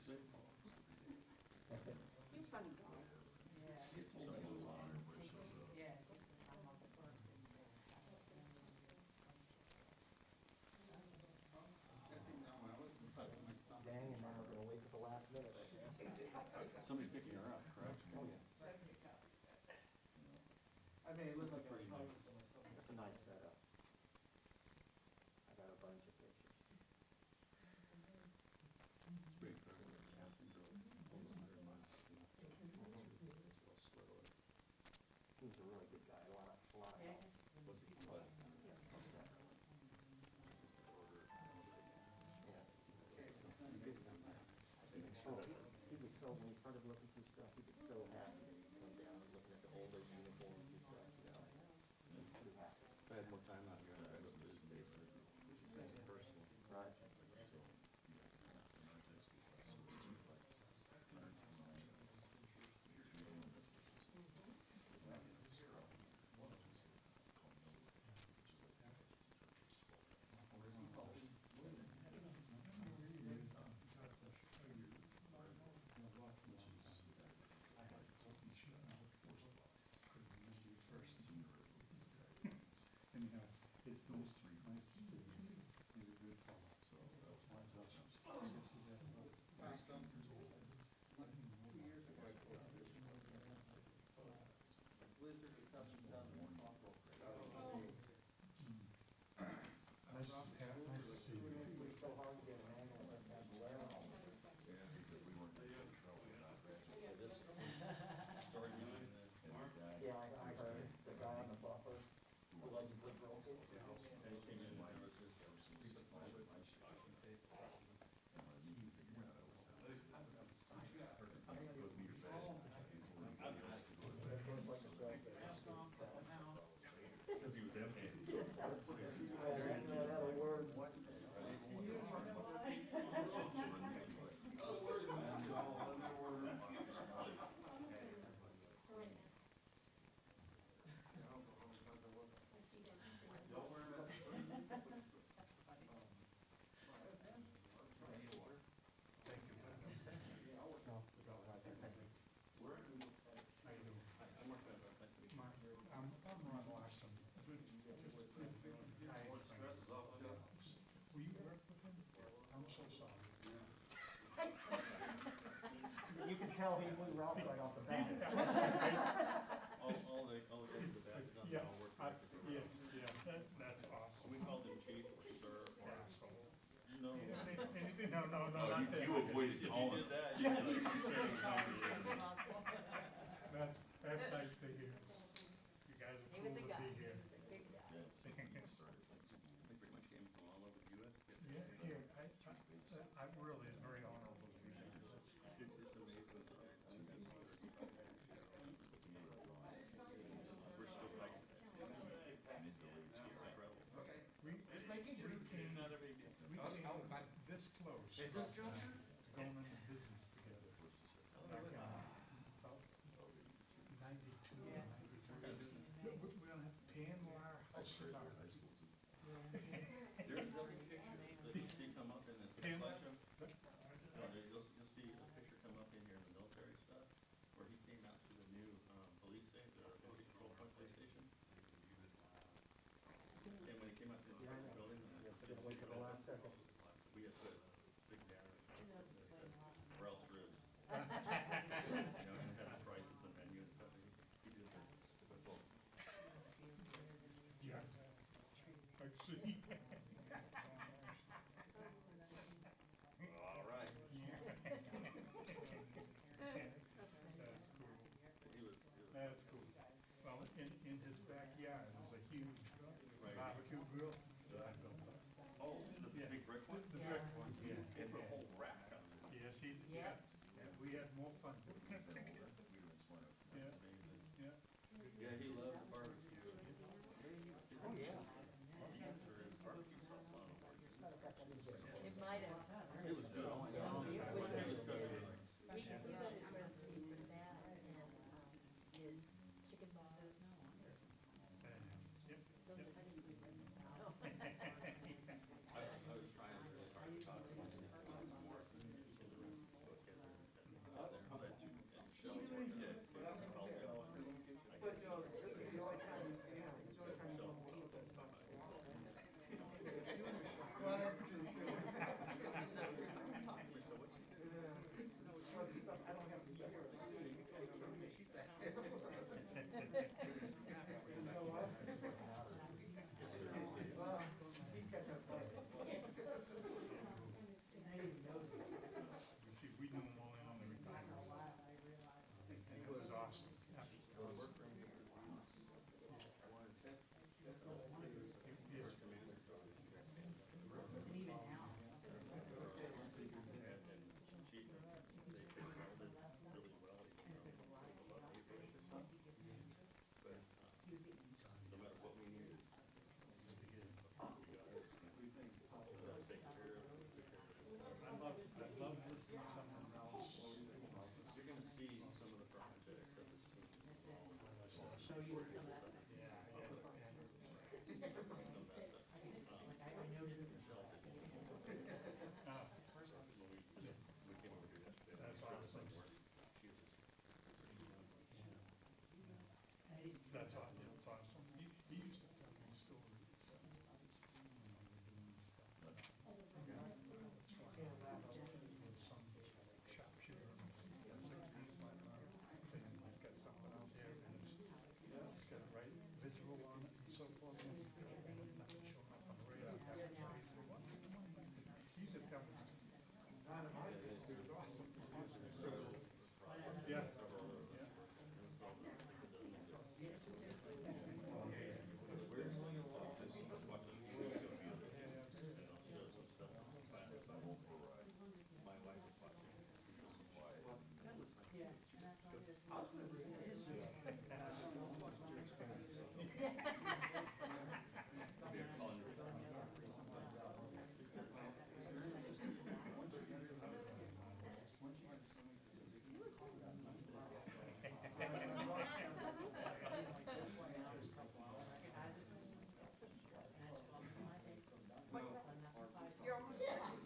You're fun dog. Yeah. It takes, yeah, it takes the time off of work. Dang, and now we're gonna wait till the last minute, I guess. Somebody's picking her up, correct? Oh, yeah. I mean, it looks like pretty nice. It's a nice setup. I got a bunch of pictures. It's pretty incredible. Captain drove almost 100 miles. He's a really good guy, a lot of Yeah, help. Was he? What? Yeah. He was so, when he started looking through stuff, he was so happy that he came down and looking at the older uniforms and stuff, you know. Pretty happy. If I had more time out here, I'd go to this place. Same person. Right. And you know, it's nice to see you. You're a good fellow. So, my gosh. I guess he had about 2 years ago. Blizzard or something, Nice, Pat, nice to see you. It's so hard to get an angle like that glare on. Yeah, I heard the guy on the buffer, who loves the girls. Because he was empty. That'll work. That's funny. Thank you. Where are you? How you doing? I'm working on that. Nice to meet you. I'm Ron Larson. Just a quick guy. Stress is off. Will you work with him? I'm so sorry. You can tell he blew Ralph right off the bat. All the guys in the back, Yeah, all work. yeah, that's awesome. We called him chief or sir or. Asshole. No. No, not that. You avoided If you calling did him. that, you'd be like, That's nice to hear. You guys are He cool was to a guy, be he here. was a big guy. I think pretty much came from all over the US. Yeah, I really, it's very honorable to be here. It's amazing. We're still fighting. It's incredible. We came, about this close. At this juncture? Going into business together. Back in about 92 or 93. We're gonna have 10 wire house stars. There's a picture that you see come up in the slideshow. You'll see a picture come up in here in the military stuff, where he came out to the new police station, or police control point police station. And when he came out to the building, Yes, I didn't wait till the last second. we had put a big banner, or else ribs. You know, and had the prices, the menu and stuff. He did that with both. Yeah. I see. All right. That's cool. He was. That's cool. Well, in his backyard, there's a huge barbecue grill that I built. Oh, the Yeah. big brick one? The brick one, yeah. They put a whole rack on it. Yes, he, Yep. yeah, we had more fun. Yeah, Amazing. yeah. Yeah, he loved barbecue. Oh, yeah. He was for his barbecue sauce on it. It might have. It was good. It was It was recipe good. for that and his chicken balls. Yep, Those yep. are pretty good. I was trying really hard to talk to him more. someone else. You're gonna see some of the projects that this team is involved in. Show you some of that stuff. Yeah, Some of that stuff. I think it's like, I noticed the Oh, When we came over here yesterday. That's awesome. She was just. That's awesome, that's awesome. He used to tell me stories. Stuff. With some sharpshooter and he's got something out there and it's got a right visual on it and so forth. And nothing showing up on the radar. He used to tell me. It was awesome. Yeah. Yeah, and that's all it is.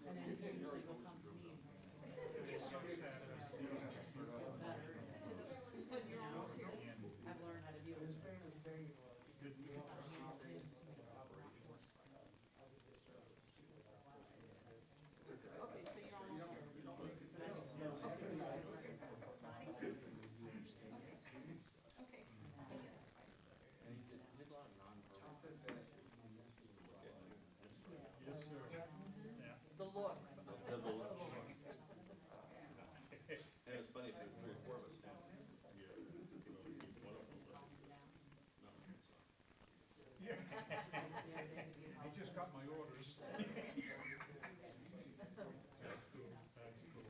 And then he usually will come to me and I've learned how to deal with very, very Good. small kids. Okay, so you're almost here. Okay. And he did a lot of non-verbal. Yes, sir. Yeah. The look. And it's funny, if there were 3 or 4 of us standing, you know, one of them was not so. I just got my orders. That's cool, that's cool.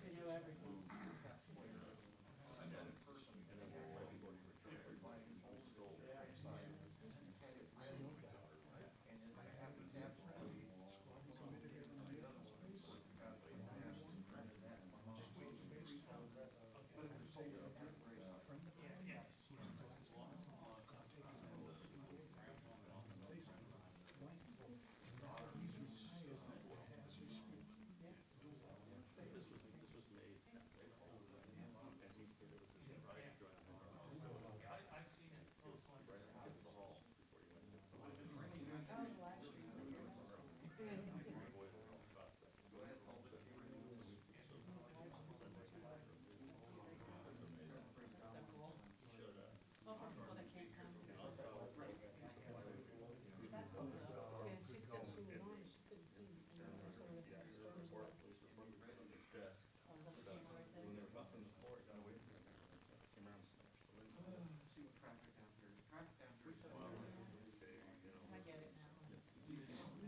You know everything. This was made that way. And he, it was his right to join the I've seen it. It was right against the hall before you went in. Oh, the live stream. Showed up. Well, for people that can't come. That's all. And she said she was on, she couldn't see. And then there's one of the Yeah, stores the that- police was on his desk. Oh, that's the camera right there. When they were buffing the floor, it got away from him. Came around and snatched the window. See what traffic down here, traffic down here. Wow. Okay, you know. I get it now. She was vanished.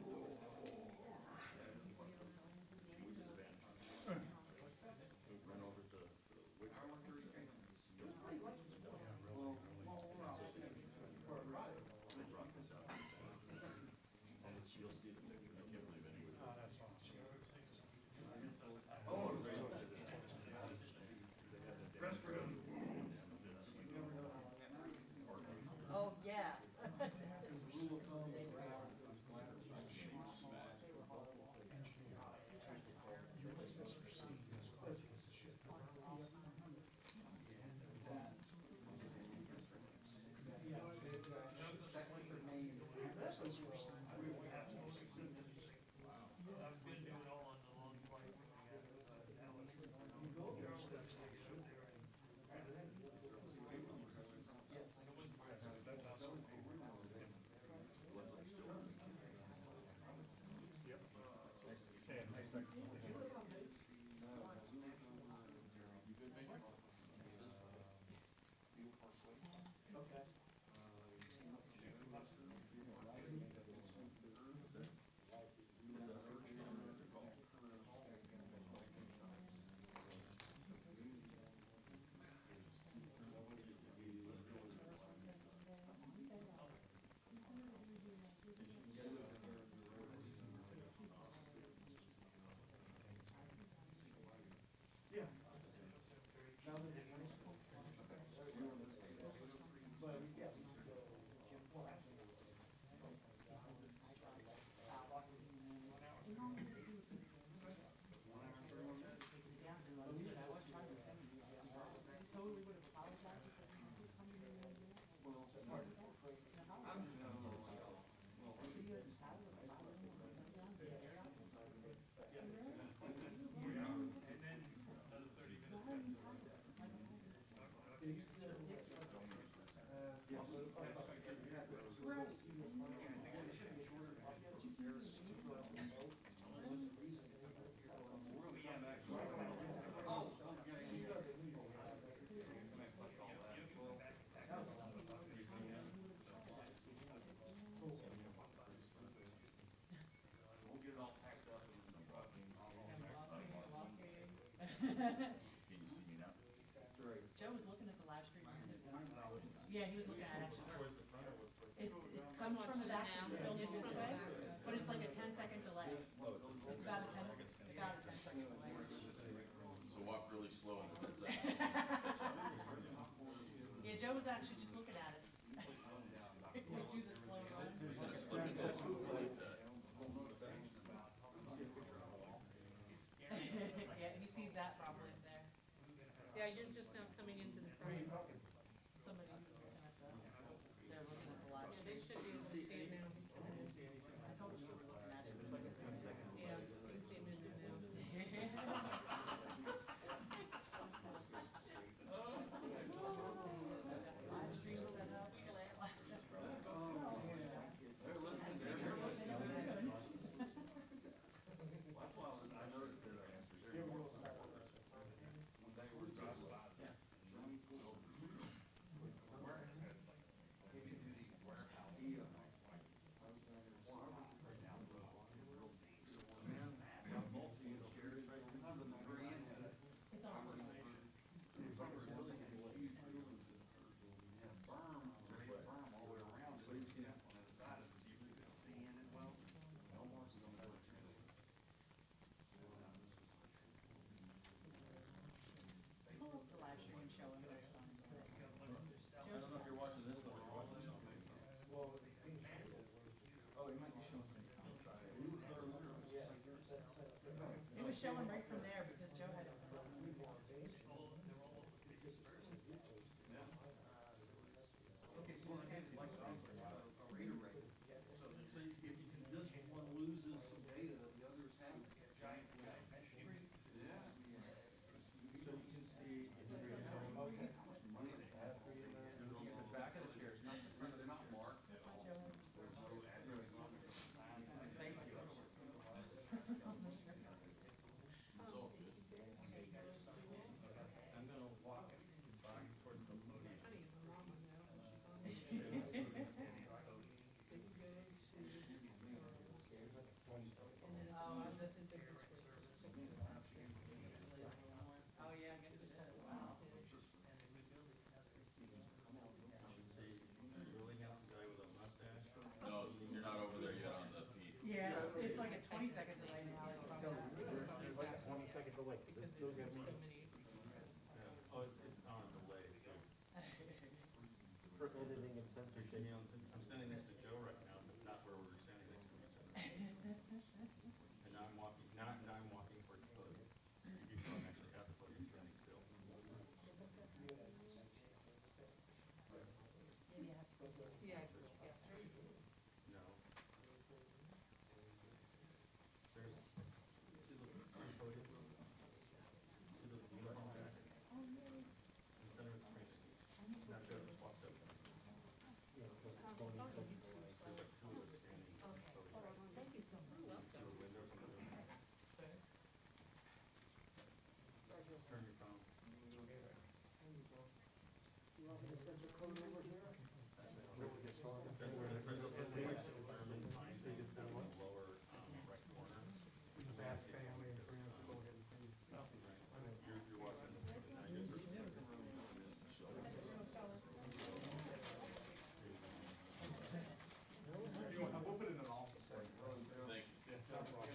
We went over to the wood. They brought this out. And you'll see the picture, I can't believe anybody. Oh, that's awesome. Oh, great. Restroom. Oh, yeah. I've been doing it all on the long flight. Yep. Okay, nice, thank you. Can you see me now? Joe was looking at the live stream. Yeah, he was looking at it. Towards the front or was towards the? It comes from the back and it's filmed this way, but it's like a 10-second delay. It's about a 10-second delay. So walk really slow in 10 seconds. Yeah, Joe was actually just looking at it. We do the slow run. He's gonna slip into a smooth like that. Yeah, he sees that probably in there. Yeah, you're just now coming into the front. Somebody was looking at the, they're looking at the live Yeah, they stream. should be able to see it now. I told him you were looking at it. Yeah, you can see him in there now. Live stream set up, flash up. It's on. Pull up the live stream and show him what it's on. I don't know if you're watching this one or you're watching this one. It was showing right from there because Joe had it. So if you can, this one loses some data, the others have giant mesh. So you can see. Money they have. The back of the chairs, not the front, they're not marked. That's why Joe has. There's no address on it. Thank you. I'm gonna walk back towards the podium. I don't even know mom on that when she found it. Then you go to, and then the physical service. Oh, yeah, I guess it does. Wow. See, really handsome guy with a mustache. No, you're not over there yet on the feed. Yeah, it's like a 20-second delay now. It's not bad. There's like a 20-second delay. Because Still there's gonna so be many. Oh, it's on a delay too. for editing and You see censorship. me on, I'm standing next to Joe right now, but not where we're standing next to each other. And now I'm walking, now I'm walking towards the podium. You can actually have the podium standing still. Yeah, yeah. No. There's, see the podium? See the uniform jacket? In the center of the screen. Now Joe just walks up. Yeah, because it's 20-second delay. There's like two of us standing. Okay, thank you so much. See the windows in the room. Turn your phone. You want me to send your code number here? There's a fireman sign thing in the lower, right corner. Just ask family and friends to go ahead and pay. You're watching this, and I guess there's a second room. We'll put it in an office setting. Thank you. Yeah, no problem.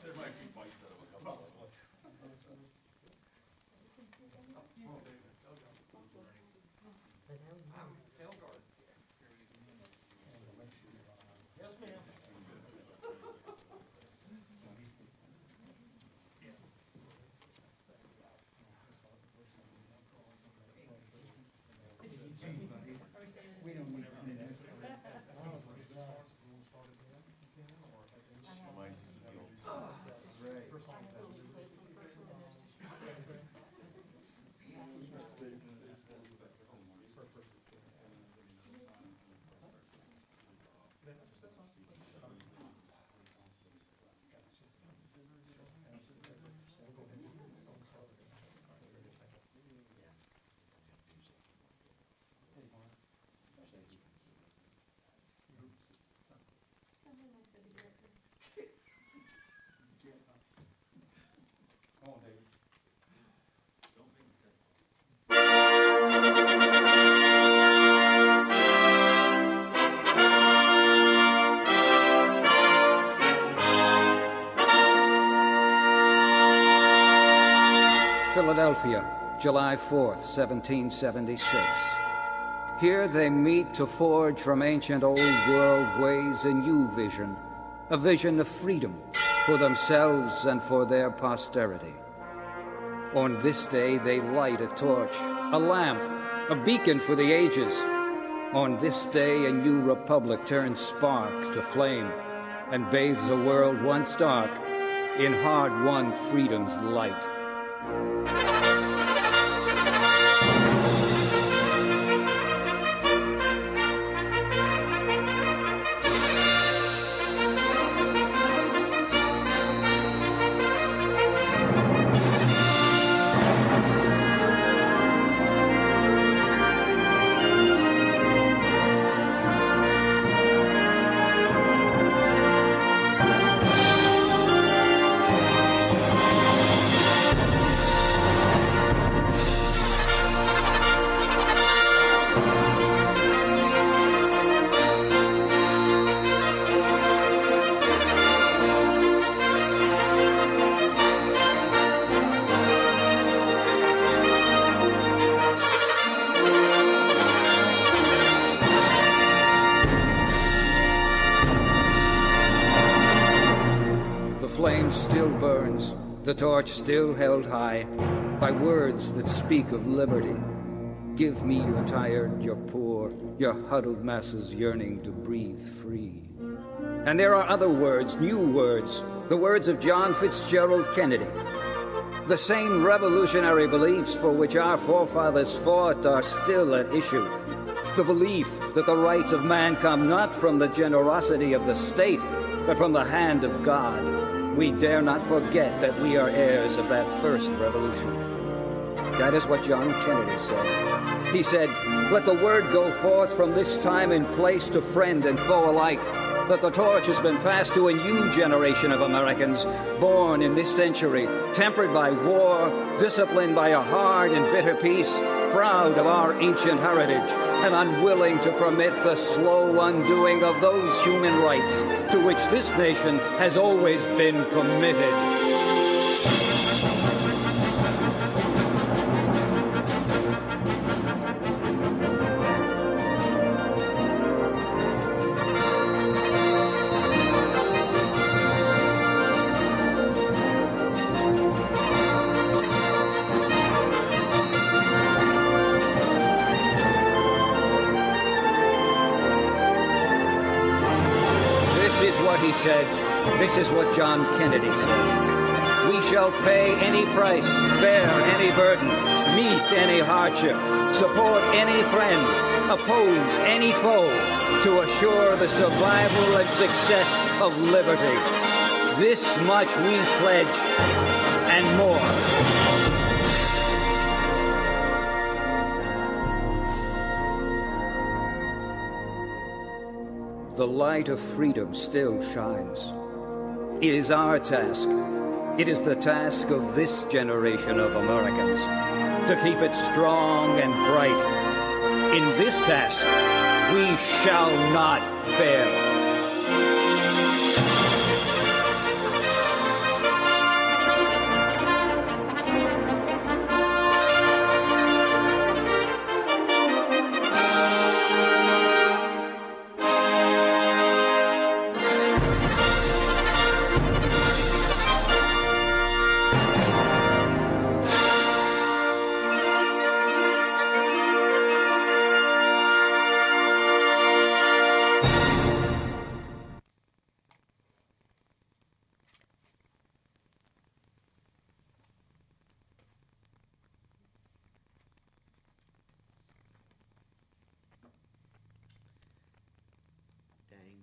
There might be bites out of a couple of them. And how Philadelphia, July 4th, 1776. Here they meet to forge from ancient old world ways a new vision, a vision of freedom for themselves and for their posterity. On this day they light a torch, a lamp, a beacon for the ages. On this day a new republic turns spark to flame and bathes a world once dark in hard-won freedom's light. Still burns, the torch still held high by words that speak of liberty. Give me your tired, your poor, your huddled masses yearning to breathe free. And there are other words, new words, the words of John Fitzgerald Kennedy. The same revolutionary beliefs for which our forefathers fought are still at issue. The belief that the rights of man come not from the generosity of the state, but from the hand of God. We dare not forget that we are heirs of that first revolution. That is what John Kennedy said. He said, "Let the word go forth from this time and place to friend and foe alike, that the torch has been passed to a new generation of Americans, born in this century, tempered by war, disciplined by a hard and bitter peace, proud of our ancient heritage, and unwilling to permit the slow undoing of those human rights to which this nation has always been committed." This is what John Kennedy said. "We shall pay any price, bear any burden, meet any hardship, support any friend, oppose any foe, to assure the survival and success of liberty. This much we pledge, and more." The light of freedom still shines. It is our task. It is the task of this generation of Americans to keep it strong and bright. In this task, we shall not fail.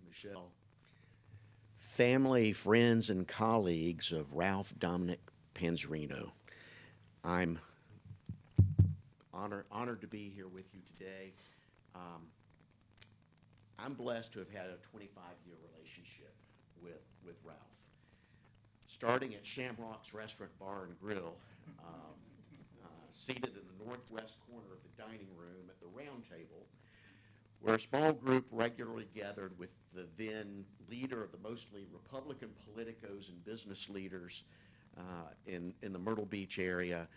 Michelle. Family, friends, and colleagues of Ralph Dominic Panzrino, I'm honored to be here with you today. I'm blessed to have had a 25-year relationship with Ralph. Starting at Shamrock's Restaurant Bar and Grill, seated in the northwest corner of the dining room at the round table, where a small group regularly gathered with the then leader of the mostly Republican politicos and business leaders in the Myrtle Beach area,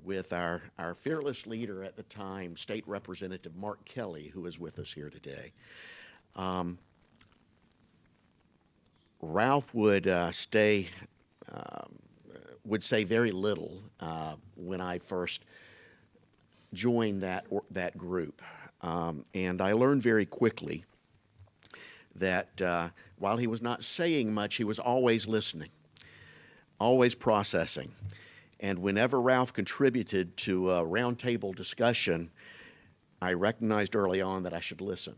with our fearless leader at the time, State Representative Mark Kelly, who is with us here today. Ralph would say very little when I first joined that group, and I learned very quickly that while he was not saying much, he was always listening, always processing. And whenever Ralph contributed to a roundtable discussion, I recognized early on that I should listen.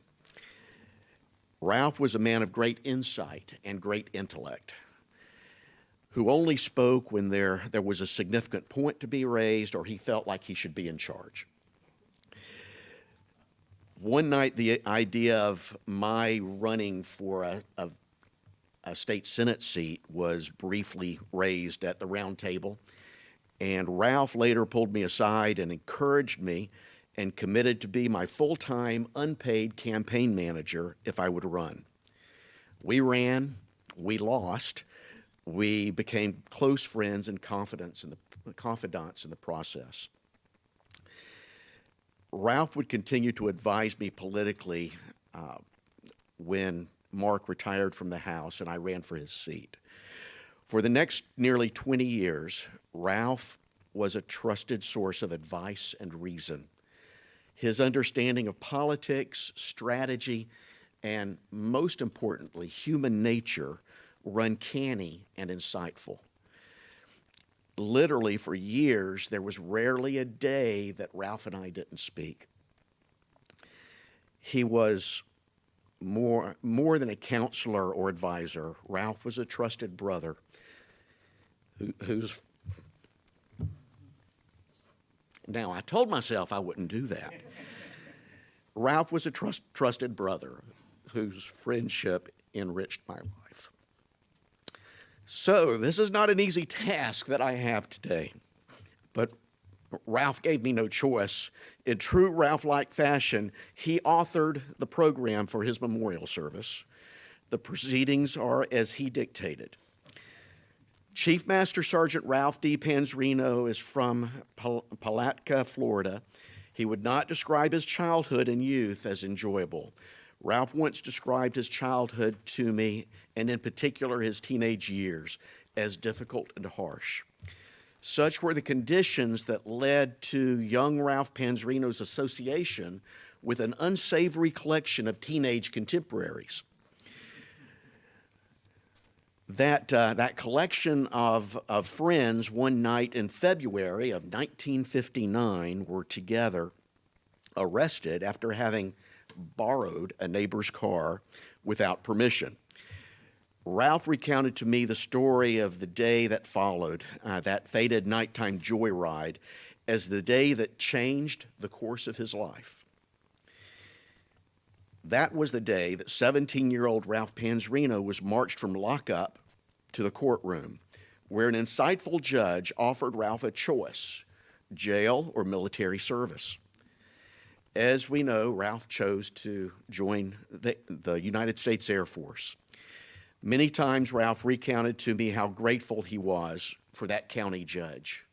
Ralph was a man of great insight and great intellect, who only spoke when there was a significant point to be raised or he felt like he should be in charge. One night, the idea of my running for a state Senate seat was briefly raised at the round table, and Ralph later pulled me aside and encouraged me and committed to be my full-time, unpaid campaign manager if I would run. We ran, we lost, we became close friends and confidants in the process. Ralph would continue to advise me politically when Mark retired from the House and I ran for his seat. For the next nearly 20 years, Ralph was a trusted source of advice and reason. His understanding of politics, strategy, and most importantly, human nature were uncanny and insightful. Literally, for years, there was rarely a day that Ralph and I didn't speak. He was more than a counselor or advisor. Ralph was a trusted brother who's... Now, I told myself I wouldn't do that. Ralph was a trusted brother whose friendship enriched my life. So, this is not an easy task that I have today, but Ralph gave me no choice. In true Ralph-like fashion, he authored the program for his memorial service. The proceedings are as he dictated. Chief Master Sergeant Ralph D. Panzrino is from Palatka, Florida. He would not describe his childhood and youth as enjoyable. Ralph once described his childhood to me, and in particular his teenage years, as difficult and harsh. Such were the conditions that led to young Ralph Panzrino's association with an unsavory collection of teenage contemporaries. That collection of friends one night in February of 1959 were together arrested after having borrowed a neighbor's car without permission. Ralph recounted to me the story of the day that followed, that fated nighttime joyride, as the day that changed the course of his life. That was the day that 17-year-old Ralph Panzrino was marched from lockup to the courtroom, where an insightful judge offered Ralph a choice: jail or military service. As we know, Ralph chose to join the United States Air Force. Many times, Ralph recounted to me how grateful he was for that county judge.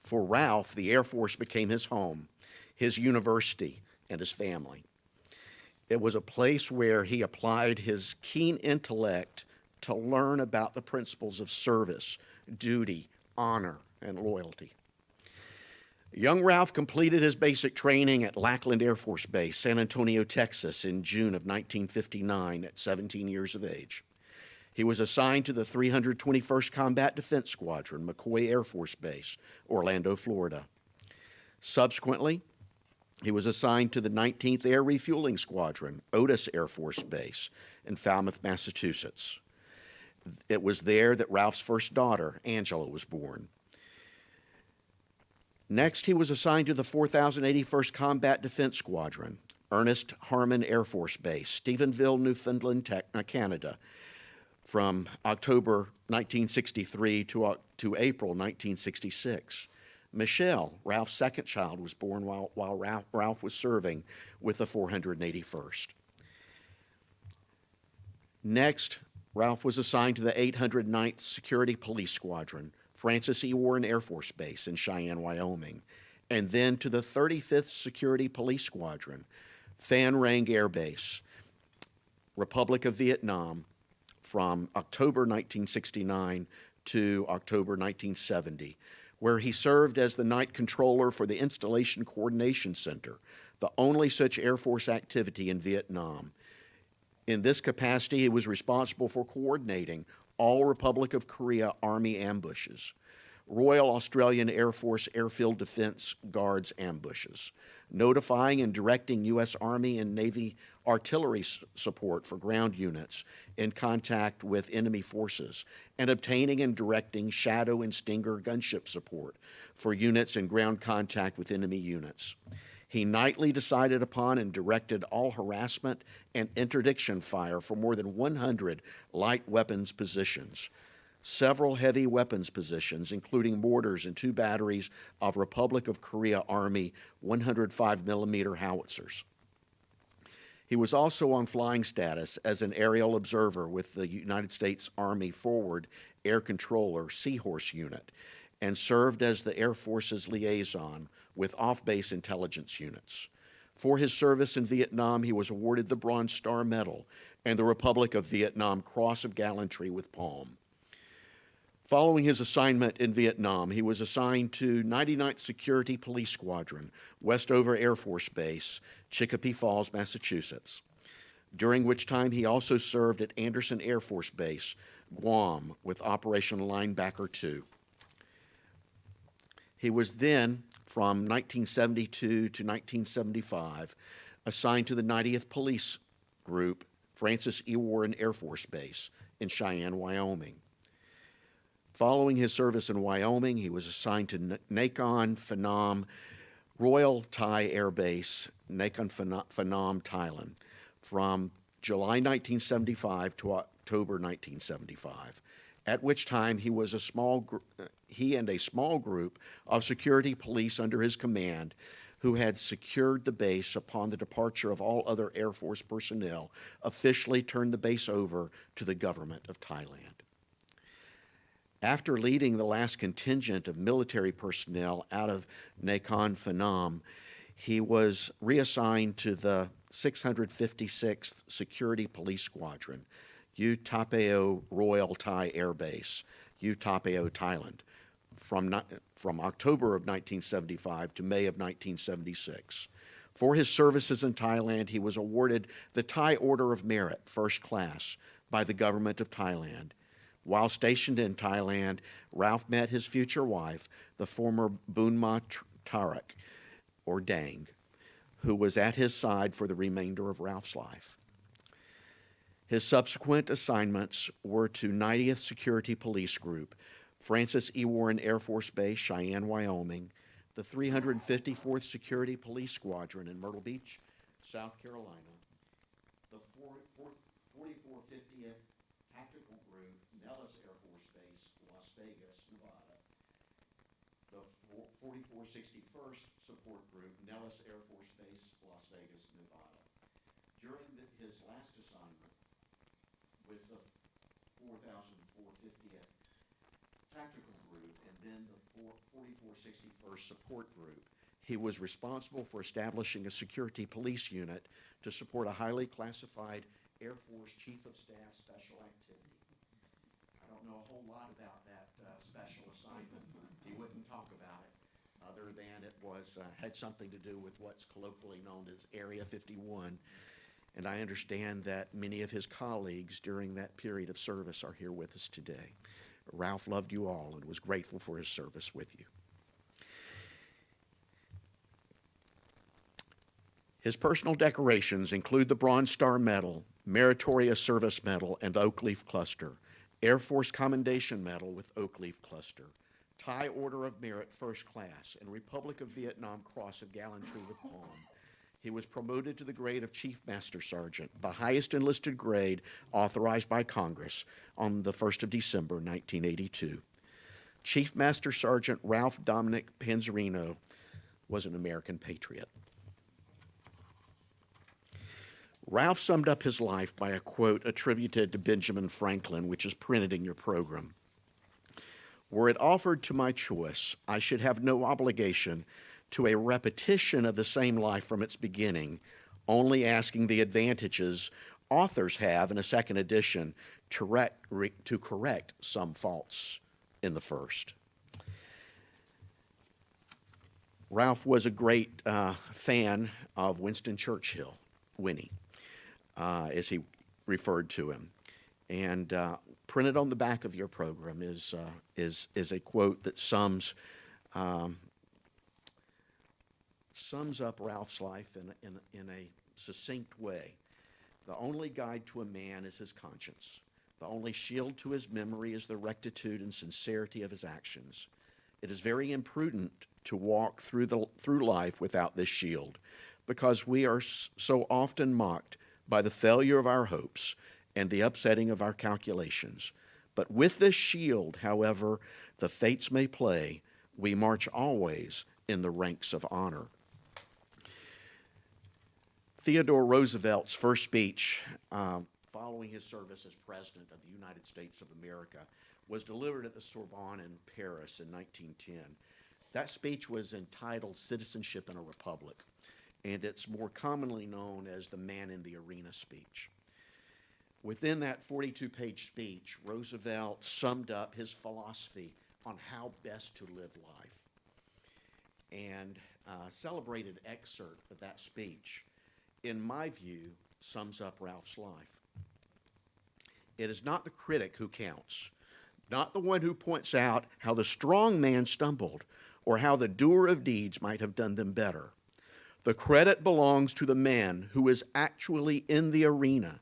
For Ralph, the Air Force became his home, his university, and his family. It was a place where he applied his keen intellect to learn about the principles of service, duty, honor, and loyalty. Young Ralph completed his basic training at Lackland Air Force Base, San Antonio, Texas, in June of 1959 at 17 years of age. He was assigned to the 321st Combat Defense Squadron, McCoy Air Force Base, Orlando, Florida. Subsequently, he was assigned to the 19th Air Refueling Squadron, Otis Air Force Base, in Falmouth, Massachusetts. It was there that Ralph's first daughter, Angela, was born. Next, he was assigned to the 4081st Combat Defense Squadron, Ernest Harmon Air Force Base, Stephenville, Newfoundland, Canada, from October 1963 to April 1966. Michelle, Ralph's second child, was born while Ralph was serving with the 481st. Next, Ralph was assigned to the 809th Security Police Squadron, Francis E. Warren Air Force Base in Cheyenne, Wyoming, and then to the 35th Security Police Squadron, Phan Rang Air Base, Republic of Vietnam, from October 1969 to October 1970, where he served as the night controller for the Installation Coordination Center, the only such Air Force activity in Vietnam. In this capacity, he was responsible for coordinating all Republic of Korea Army ambushes, Royal Australian Air Force Airfield Defense Guards ambushes, notifying and directing U.S. Army and Navy artillery support for ground units in contact with enemy forces, and obtaining and directing Shadow and Stinger gunship support for units in ground contact with enemy units. He nightly decided upon and directed all harassment and interdiction fire for more than 100 light weapons positions, several heavy weapons positions, including mortars and 2 batteries of Republic of Korea Army 105 millimeter howitzers. He was also on flying status as an aerial observer with the United States Army Forward Air Controller Seahorse Unit, and served as the Air Force's liaison with off-base intelligence units. For his service in Vietnam, he was awarded the Bronze Star Medal and the Republic of Vietnam Cross of Gallantry with Palm. Following his assignment in Vietnam, he was assigned to 99th Security Police Squadron, Westover Air Force Base, Chicopee Falls, Massachusetts, during which time he also served at Anderson Air Force Base, Guam, with Operation Linebacker 2. He was then, from 1972 to 1975, assigned to the 90th Police Group, Francis E. Warren Air Force Base in Cheyenne, Wyoming. Following his service in Wyoming, he was assigned to Nakhon Phanom Royal Thai Air Base, Nakhon Phanom, Thailand, from July 1975 to October 1975, at which time he and a small group of security police under his command, who had secured the base upon the departure of all other Air Force personnel, officially turned the base over to the government of Thailand. After leading the last contingent of military personnel out of Nakhon Phanom, he was reassigned to the 656th Security Police Squadron, U Tapeo Royal Thai Air Base, U Tapeo, Thailand, from October of 1975 to May of 1976. For his services in Thailand, he was awarded the Thai Order of Merit, First Class, by the government of Thailand. While stationed in Thailand, Ralph met his future wife, the former Bunma Tarak, or Dang, who was at his side for the remainder of Ralph's life. His subsequent assignments were to 90th Security Police Group, Francis E. Warren Air Force Base, Cheyenne, Wyoming, the 354th Security Police Squadron in Myrtle Beach, South Carolina, the 4450th Tactical Group, Nellis Air Force Base, Las Vegas, Nevada, the 4461st Support Group, Nellis Air Force Base, Las Vegas, Nevada. During his last assignment with the 4450th Tactical Group and then the 4461st Support Group, he was responsible for establishing a security police unit to support a highly classified Air Force Chief of Staff special activity. I don't know a whole lot about that special assignment. He wouldn't talk about it, other than it was had something to do with what's colloquially known as Area 51. And I understand that many of his colleagues during that period of service are here with us today. Ralph loved you all and was grateful for his service with you. His personal decorations include the Bronze Star Medal, Meritorious Service Medal, and Oak Leaf Cluster, Air Force Commendation Medal with Oak Leaf Cluster, Thai Order of Merit First Class, and Republic of Vietnam Cross of Gallantry with Palm. He was promoted to the grade of Chief Master Sergeant, the highest enlisted grade authorized by Congress, on the 1st of December, 1982. Chief Master Sergeant Ralph Dominic Panzrino was an American patriot. Ralph summed up his life by a quote attributed to Benjamin Franklin, which is printed in your program. Were it offered to my choice, I should have no obligation to a repetition of the same life from its beginning, only asking the advantages authors have in a second edition to correct some faults in the first. Ralph was a great fan of Winston Churchill, Winnie, as he referred to him. And printed on the back of your program is a quote that sums up Ralph's life in a succinct way. The only guide to a man is his conscience. The only shield to his memory is the rectitude and sincerity of his actions. It is very imprudent to walk through life without this shield, because we are so often mocked by the failure of our hopes and the upsetting of our calculations. But with this shield, however the fates may play, we march always in the ranks of honor. Theodore Roosevelt's first speech following his service as President of the United States of America was delivered at the Sorbonne in Paris in 1910. That speech was entitled Citizenship in a Republic, and it's more commonly known as the Man in the Arena speech. Within that 42-page speech, Roosevelt summed up his philosophy on how best to live life. And a celebrated excerpt of that speech, in my view, sums up Ralph's life. It is not the critic who counts, not the one who points out how the strong man stumbled or how the doer of deeds might have done them better. The credit belongs to the man who is actually in the arena,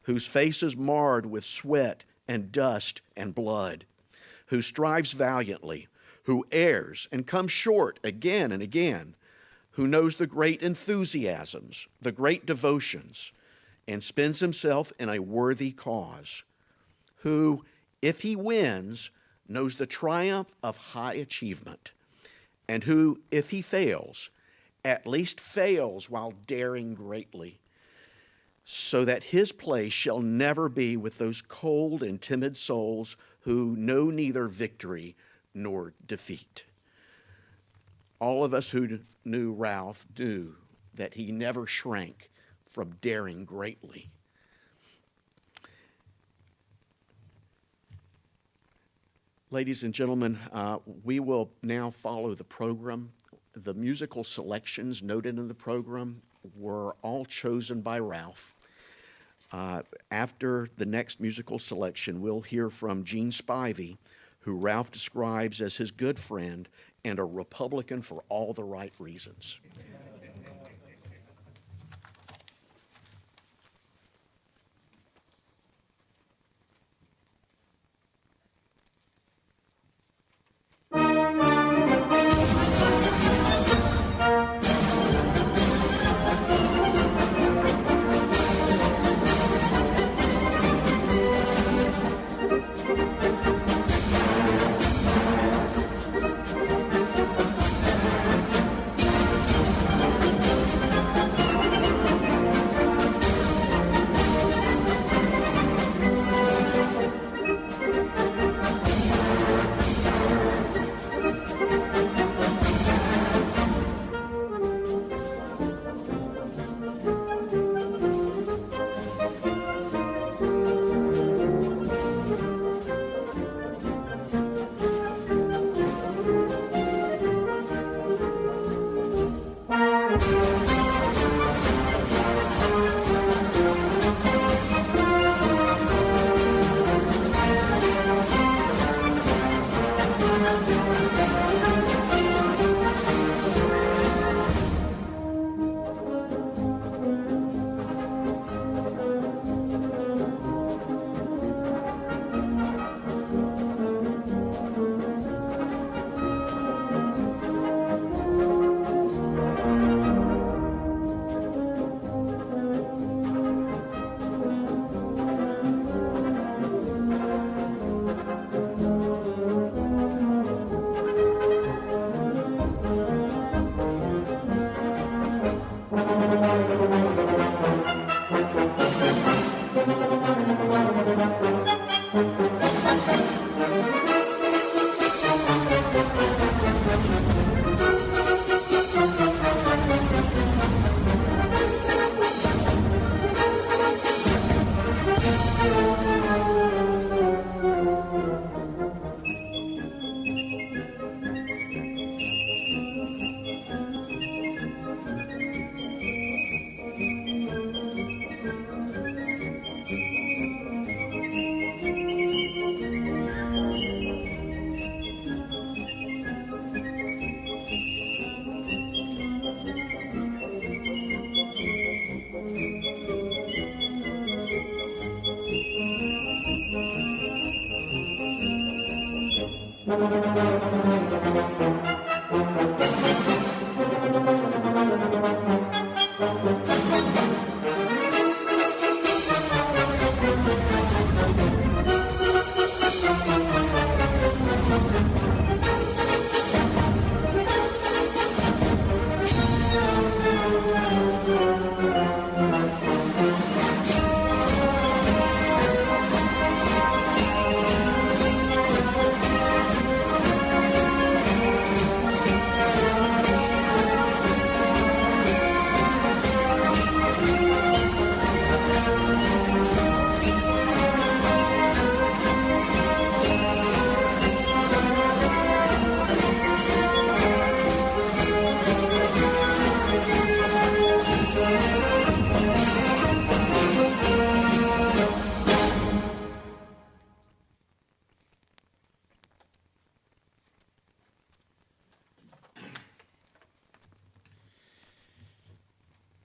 whose face is marred with sweat and dust and blood, who strives valiantly, who errs and comes short again and again, who knows the great enthusiasms, the great devotions, and spends himself in a worthy cause, who, if he wins, knows the triumph of high achievement, and who, if he fails, at least fails while daring greatly, so that his place shall never be with those cold and timid souls who know neither victory nor defeat. All of us who knew Ralph knew that he never shrank from daring greatly. Ladies and gentlemen, we will now follow the program. The musical selections noted in the program were all chosen by Ralph. After the next musical selection, we'll hear from Gene Spivey, who Ralph describes as his good friend and a Republican for all the right reasons.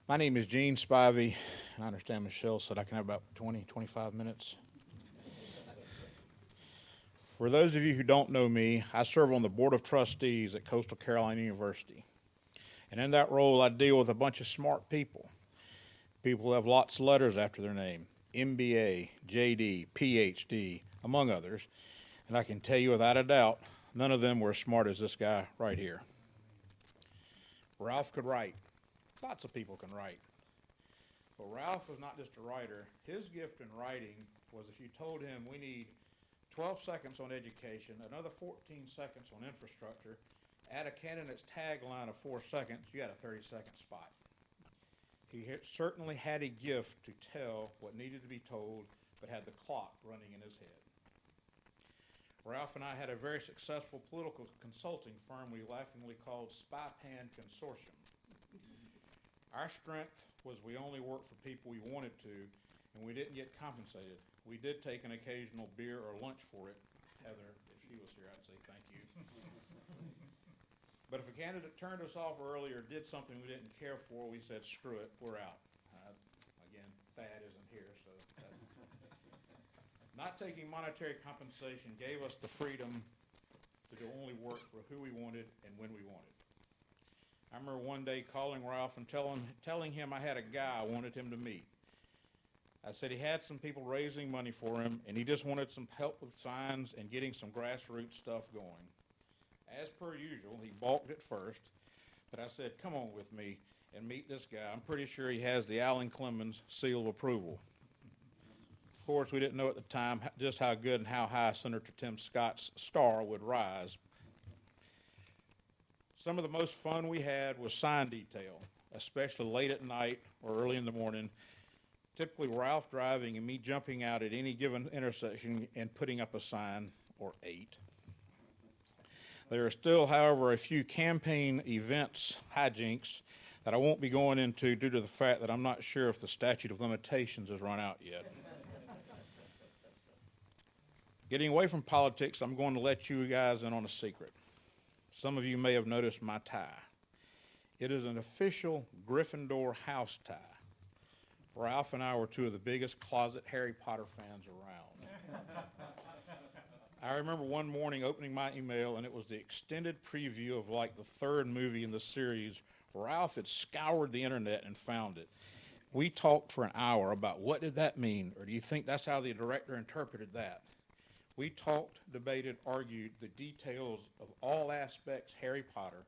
My name is Gene Spivey, and I understand Michelle said I can have about 20, 25 minutes. For those of you who don't know me, I serve on the Board of Trustees at Coastal Carolina University. And in that role, I deal with a bunch of smart people. People who have lots of letters after their name, MBA, JD, PhD, among others. And I can tell you without a doubt, none of them were as smart as this guy right here. Ralph could write. Lots of people can write. But Ralph was not just a writer. His gift in writing was if you told him we need 12 seconds on education, another 14 seconds on infrastructure, add a candidate's tagline of 4 seconds, you had a 30-second spot. He certainly had a gift to tell what needed to be told, but had the clock running in his head. Ralph and I had a very successful political consulting firm we laughingly called Spy Pan Consortium. Our strength was we only worked for people we wanted to, and we didn't get compensated. We did take an occasional beer or lunch for it. Heather, if she was here, I'd say thank you. But if a candidate turned us off early or did something we didn't care for, we said, screw it, we're out. Again, Thad isn't here, so. Not taking monetary compensation gave us the freedom to do only work for who we wanted and when we wanted. I remember one day calling Ralph and telling him I had a guy I wanted him to meet. I said he had some people raising money for him, and he just wanted some help with signs and getting some grassroots stuff going. As per usual, he balked at first, but I said, come on with me and meet this guy. I'm pretty sure he has the Alan Clemens seal of approval. Of course, we didn't know at the time just how good and how high Senator Tim Scott's star would rise. Some of the most fun we had was sign detail, especially late at night or early in the morning. Typically Ralph driving and me jumping out at any given intersection and putting up a sign or 8. There are still, however, a few campaign events, hijinks, that I won't be going into due to the fact that I'm not sure if the statute of limitations has run out yet. Getting away from politics, I'm going to let you guys in on a secret. Some of you may have noticed my tie. It is an official Gryffindor house tie. Ralph and I were two of the biggest closet Harry Potter fans around. I remember one morning opening my email, and it was the extended preview of like the 3rd movie in the series. Ralph had scoured the internet and found it. We talked for an hour about what did that mean, or do you think that's how the director interpreted that? We talked, debated, argued the details of all aspects Harry Potter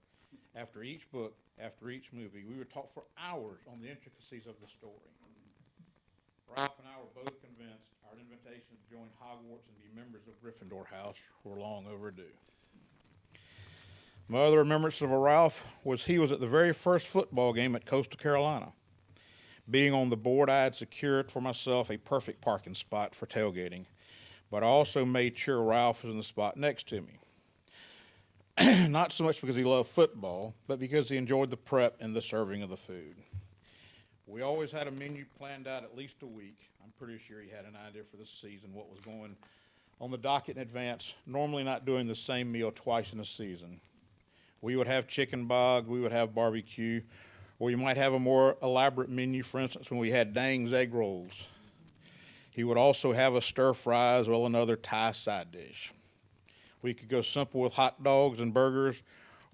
after each book, after each movie. We would talk for hours on the intricacies of the story. Ralph and I were both convinced our invitation to join Hogwarts and be members of Gryffindor House were long overdue. My other remembrance of Ralph was he was at the very first football game at Coastal Carolina. Being on the board, I had secured for myself a perfect parking spot for tailgating, but I also made sure Ralph was in the spot next to me. Not so much because he loved football, but because he enjoyed the prep and the serving of the food. We always had a menu planned out at least a week. I'm pretty sure he had an idea for the season, what was going on the docket in advance, normally not doing the same meal twice in a season. We would have chicken bog, we would have barbecue, or we might have a more elaborate menu, for instance, when we had Dang's egg rolls. He would also have a stir fry as well as another Thai side dish. We could go simple with hot dogs and burgers,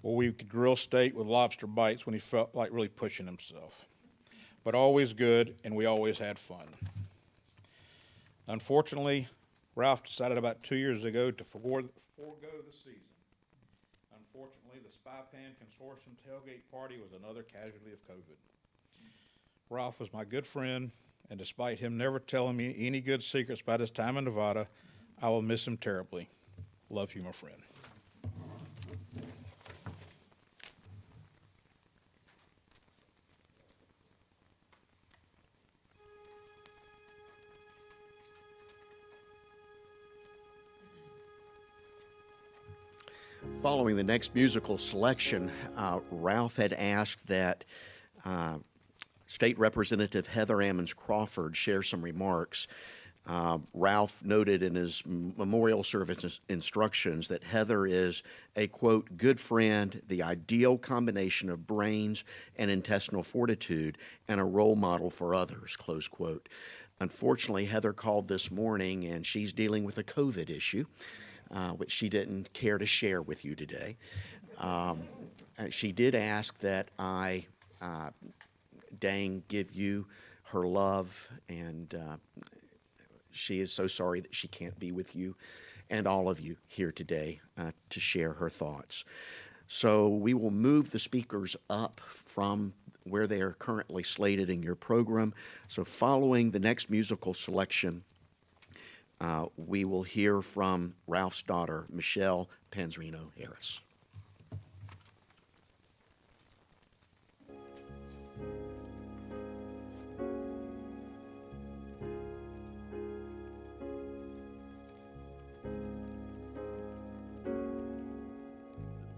or we could grill steak with lobster bites when he felt like really pushing himself. But always good, and we always had fun. Unfortunately, Ralph decided about 2 years ago to forego the season. Unfortunately, the Spy Pan Consortium tailgate party was another casualty of COVID. Ralph was my good friend, and despite him never telling me any good secrets about his time in Nevada, I will miss him terribly. Love you, my friend. Following the next musical selection, Ralph had asked that State Representative Heather Ammons Crawford share some remarks. Ralph noted in his memorial service instructions that Heather is a, quote, good friend, the ideal combination of brains and intestinal fortitude, and a role model for others, close quote. Unfortunately, Heather called this morning, and she's dealing with a COVID issue, which she didn't care to share with you today. She did ask that I give you her love, and she is so sorry that she can't be with you and all of you here today to share her thoughts. So we will move the speakers up from where they are currently slated in your program. So following the next musical selection, we will hear from Ralph's daughter, Michelle Panzrino Harris.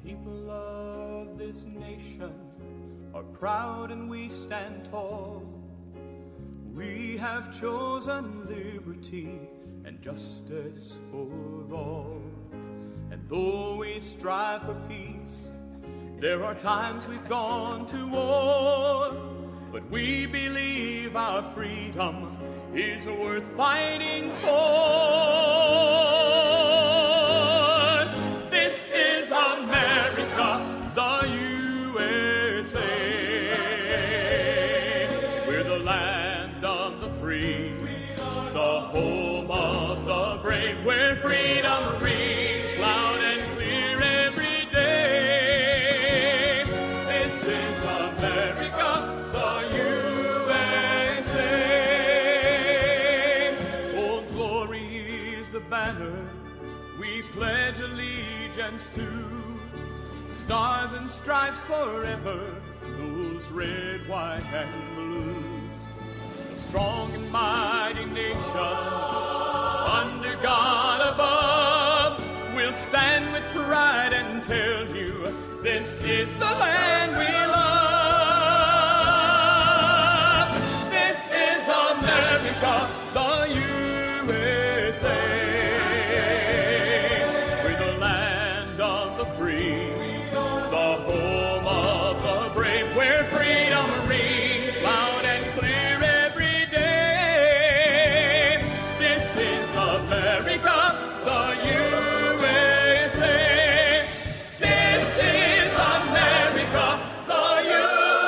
People of this nation are proud and we stand tall. We have chosen liberty and justice for all. And though we strive for peace, there are times we've gone to war. But we believe our freedom is worth fighting for. This is America, the USA. We're the land of the free, the home of the brave, where freedom rings loud and clear every day. This is America, the USA. Old glory is the banner we pledge allegiance to. Stars and stripes forever, those red, white, and blues. A strong and mighty nation, under God above, we'll stand with pride and tell you, this is the land we love. This is America, the USA. We're the land of the free, the home of the brave, where freedom rings loud and clear every day. This is America, the USA. This is America, the USA.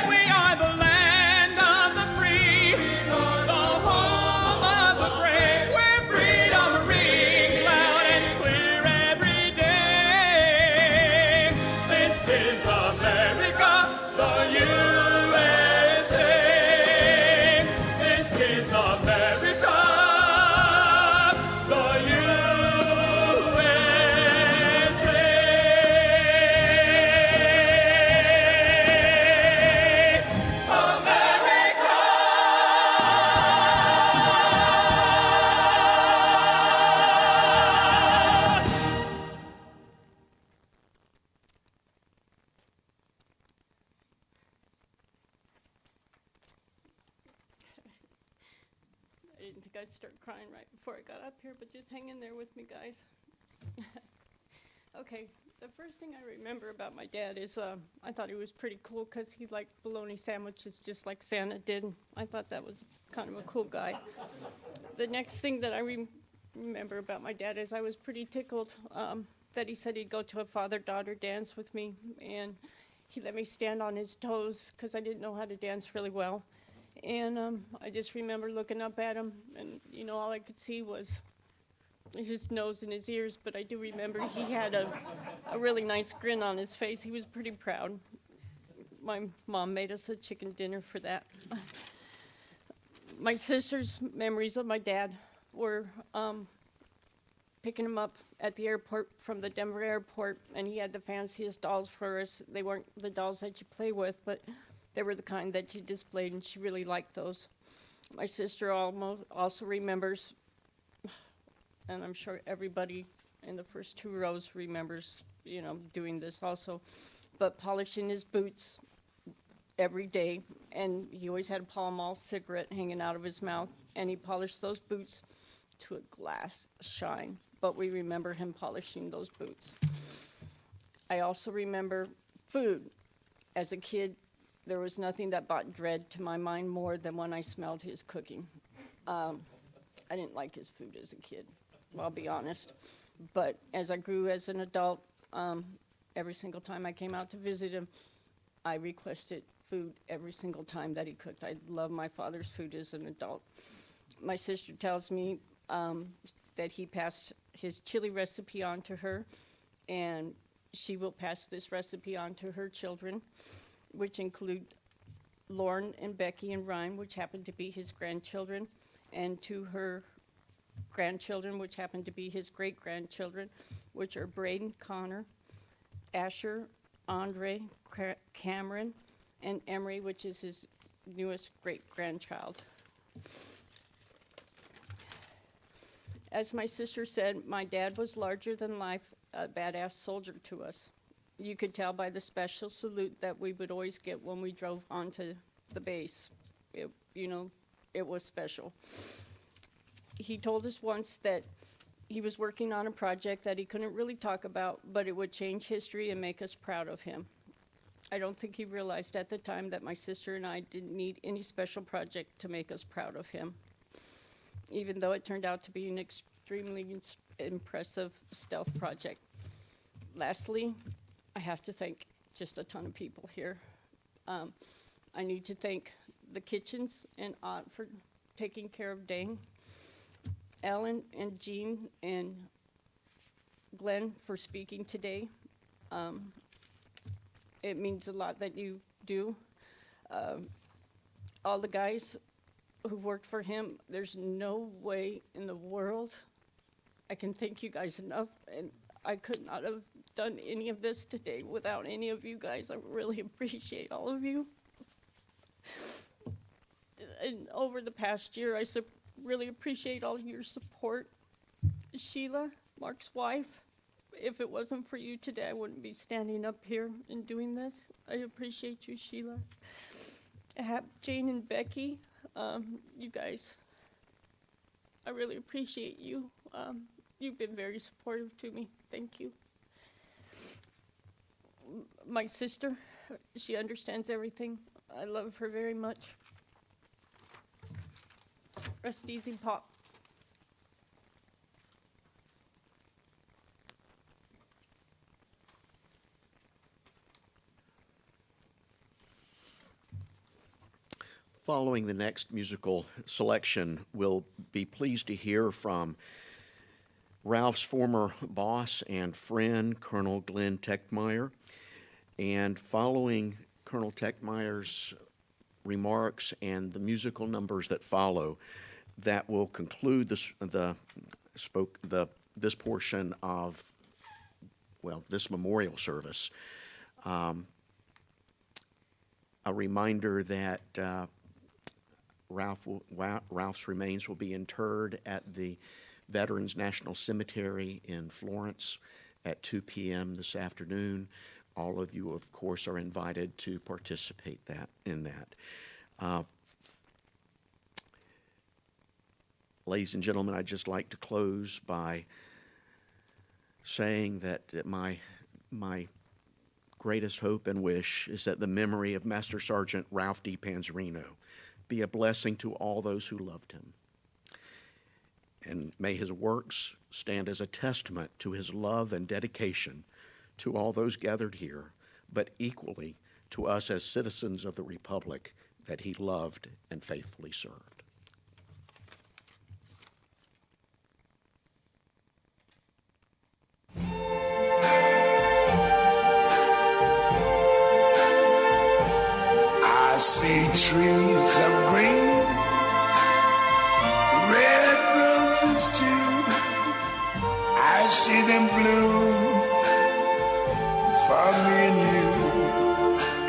We are the land of the free, the home of the brave, where freedom rings loud and clear every day. This is America, the USA. This is America, the USA. I didn't think I'd start crying right before I got up here, but just hang in there with me, guys. Okay, the first thing I remember about my dad is I thought he was pretty cool because he liked bologna sandwiches just like Santa did. I thought that was kind of a cool guy. The next thing that I remember about my dad is I was pretty tickled that he said he'd go to a father-daughter dance with me, and he let me stand on his toes because I didn't know how to dance really well. And I just remember looking up at him, and all I could see was his nose and his ears, but I do remember he had a really nice grin on his face. He was pretty proud. My mom made us a chicken dinner for that. My sister's memories of my dad were picking him up at the airport from the Denver airport, and he had the fanciest dolls for us. They weren't the dolls that you play with, but they were the kind that you displayed, and she really liked those. My sister also remembers, and I'm sure everybody in the first 2 rows remembers, doing this also, but polishing his boots every day, and he always had a Pall Mall cigarette hanging out of his mouth, and he polished those boots to a glass shine, but we remember him polishing those boots. I also remember food. As a kid, there was nothing that brought dread to my mind more than when I smelled his cooking. I didn't like his food as a kid, I'll be honest, but as I grew as an adult, every single time I came out to visit him, I requested food every single time that he cooked. I love my father's food as an adult. My sister tells me that he passed his chili recipe on to her, and she will pass this recipe on to her children, which include Lauren and Becky and Ryan, which happen to be his grandchildren, and to her grandchildren, which happen to be his great-grandchildren, which are Braden, Connor, Asher, Andre, Cameron, and Emery, which is his newest great-grandchild. As my sister said, my dad was larger than life, a badass soldier to us. You could tell by the special salute that we would always get when we drove onto the base. It was special. He told us once that he was working on a project that he couldn't really talk about, but it would change history and make us proud of him. I don't think he realized at the time that my sister and I didn't need any special project to make us proud of him, even though it turned out to be an extremely impressive stealth project. Lastly, I have to thank just a ton of people here. I need to thank the kitchens and Aunt for taking care of Dane, Ellen and Jean and Glenn for speaking today. It means a lot that you do. All the guys who worked for him, there's no way in the world I can thank you guys enough, and I could not have done any of this today without any of you guys. I really appreciate all of you. And over the past year, I really appreciate all your support. Sheila, Mark's wife, if it wasn't for you today, I wouldn't be standing up here and doing this. I appreciate you, Sheila. Jane and Becky, you guys, I really appreciate you. You've been very supportive to me. Thank you. My sister, she understands everything. I love her very much. Rest easy, Pop. Following the next musical selection, we'll be pleased to hear from Ralph's former boss and friend, Colonel Glenn Techmeyer. And following Colonel Techmeyer's remarks and the musical numbers that follow, that will conclude this portion of, this memorial service. A reminder that Ralph's remains will be interred at the Veterans National Cemetery in Florence at 2 p.m. this afternoon. All of you, of course, are invited to participate in that. Ladies and gentlemen, I'd just like to close by saying that my greatest hope and wish is that the memory of Master Sergeant Ralph D. Panzrino be a blessing to all those who loved him. And may his works stand as a testament to his love and dedication to all those gathered here, but equally to us as citizens of the Republic that he loved and faithfully served. I see trees of green, red roses too. I see them bloom for me and you.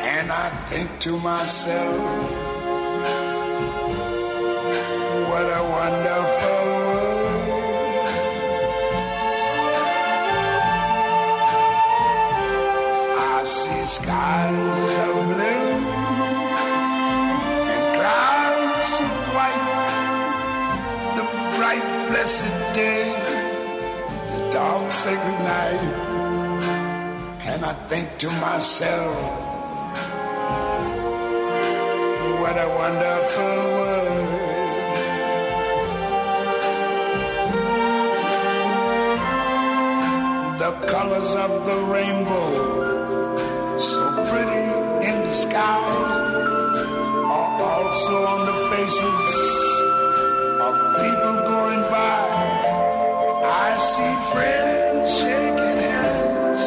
And I think to myself, what a wonderful world. I see skies of blue and clouds of white, the bright blessed day, the dark sacred night. And I think to myself, what a wonderful world. The colors of the rainbow, so pretty in the sky, are also on the faces of people going by. I see friends shaking hands,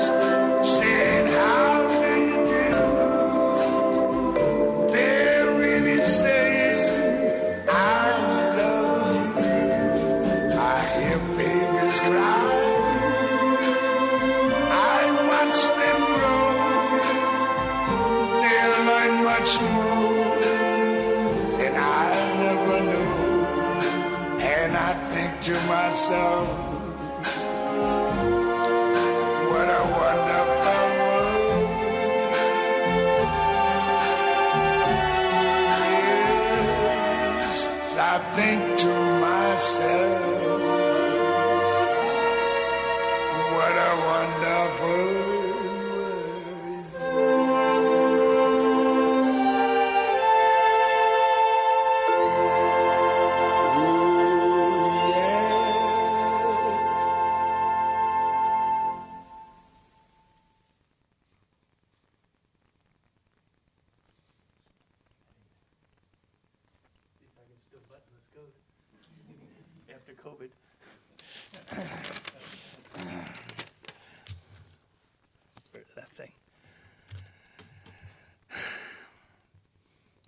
saying, how do you do? They're really saying, I love you. I hear babies cry. I watch them grow. They learn much more than I never knew. And I think to myself, what a wonderful world. Yes, I think to myself, what a wonderful world. Ooh, yeah. See if I can still button this code after COVID. Where's that thing?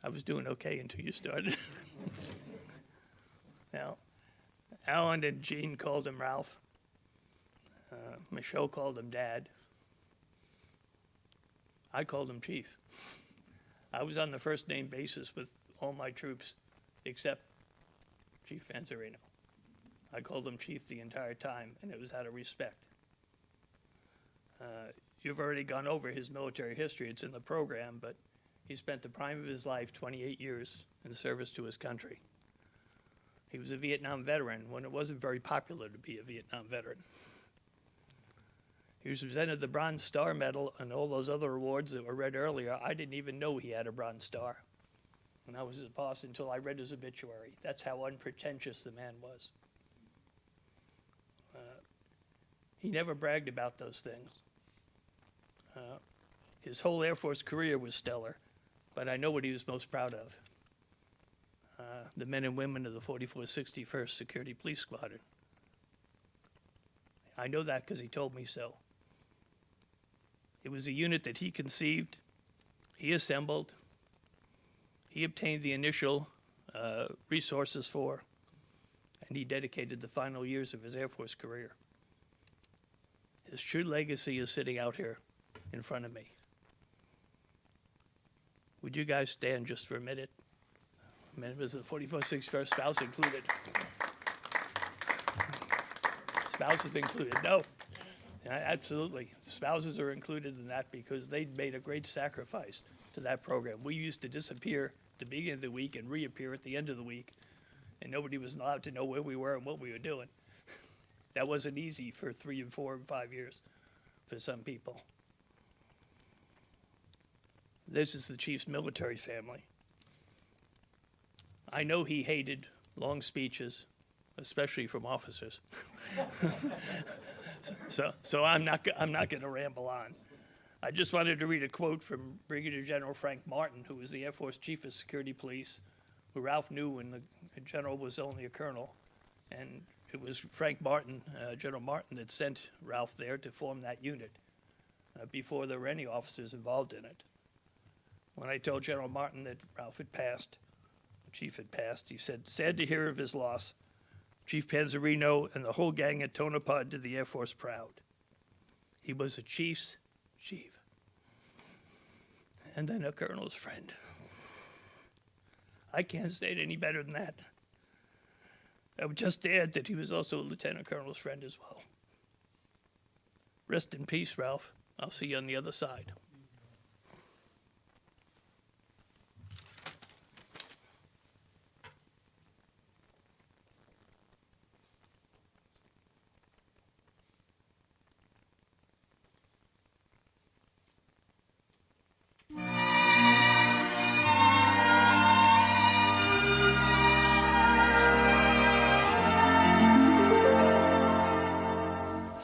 I was doing okay until you started. Now, Alan and Jean called him Ralph. Michelle called him Dad. I called him Chief. I was on the first name basis with all my troops except Chief Panzrino. I called him Chief the entire time, and it was out of respect. You've already gone over his military history. It's in the program, but he spent the prime of his life, 28 years, in service to his country. He was a Vietnam veteran when it wasn't very popular to be a Vietnam veteran. He was presented the Bronze Star Medal and all those other awards that were read earlier. I didn't even know he had a Bronze Star. And I was his boss until I read his obituary. That's how unpretentious the man was. He never bragged about those things. His whole Air Force career was stellar, but I know what he was most proud of. The men and women of the 4461st Security Police Squadron. I know that because he told me so. It was a unit that he conceived, he assembled, he obtained the initial resources for, and he dedicated the final years of his Air Force career. His true legacy is sitting out here in front of me. Would you guys stand just for a minute? Members of the 4461st, spouse included. Spouses included, no. Absolutely, spouses are included in that because they made a great sacrifice to that program. We used to disappear at the beginning of the week and reappear at the end of the week, and nobody was allowed to know where we were and what we were doing. That wasn't easy for 3 and 4 and 5 years for some people. This is the chief's military family. I know he hated long speeches. especially from officers. So I'm not going to ramble on. I just wanted to read a quote from Brigadier General Frank Martin, who was the Air Force Chief of Security Police, who Ralph knew when the general was only a colonel. And it was Frank Martin, General Martin, that sent Ralph there to form that unit before there were any officers involved in it. When I told General Martin that Ralph had passed, the chief had passed, he said, "Sad to hear of his loss. Chief Panzrino and the whole gang at Tonopah did the Air Force proud. He was a chief's chief, and then a colonel's friend." I can't say it any better than that. I would just add that he was also a lieutenant colonel's friend as well. Rest in peace, Ralph. I'll see you on the other side.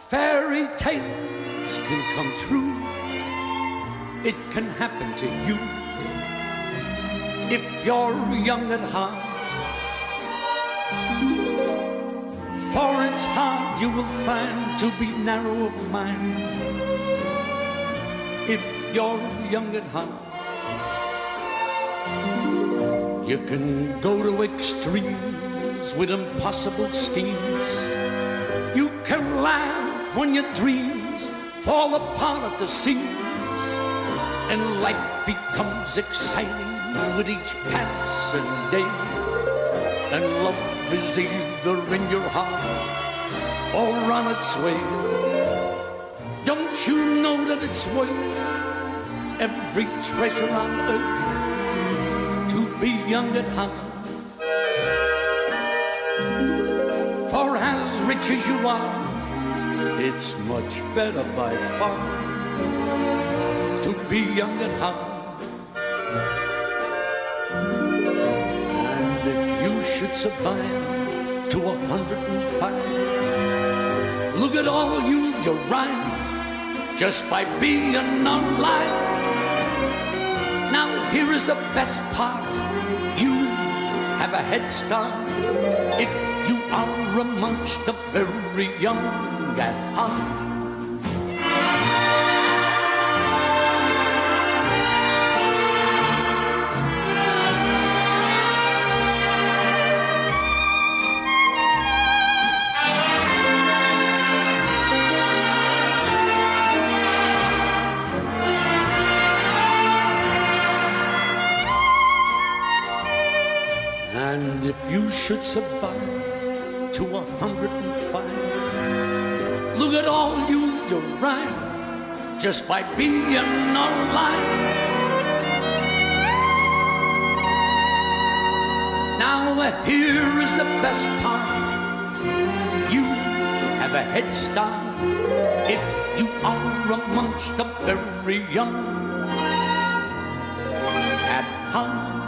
Fairy tales can come true. It can happen to you if you're young at heart. For it's hard, you will find, to be narrow of mind if you're young at heart. You can go to extremes with impossible schemes. You can laugh when your dreams fall apart at the seams, and life becomes exciting with each passing day, and love is either in your heart or on its way. Don't you know that it's worth every treasure on earth to be young at heart? For as rich as you are, it's much better by far to be young at heart. And if you should survive to 105, look at all you'll derive just by being alive. Now here is the best part: you have a head start if you are amongst the very young at heart. And if you should survive to 105, look at all you'll derive just by being alive. Now here is the best part: you have a head start if you are amongst the very young at heart.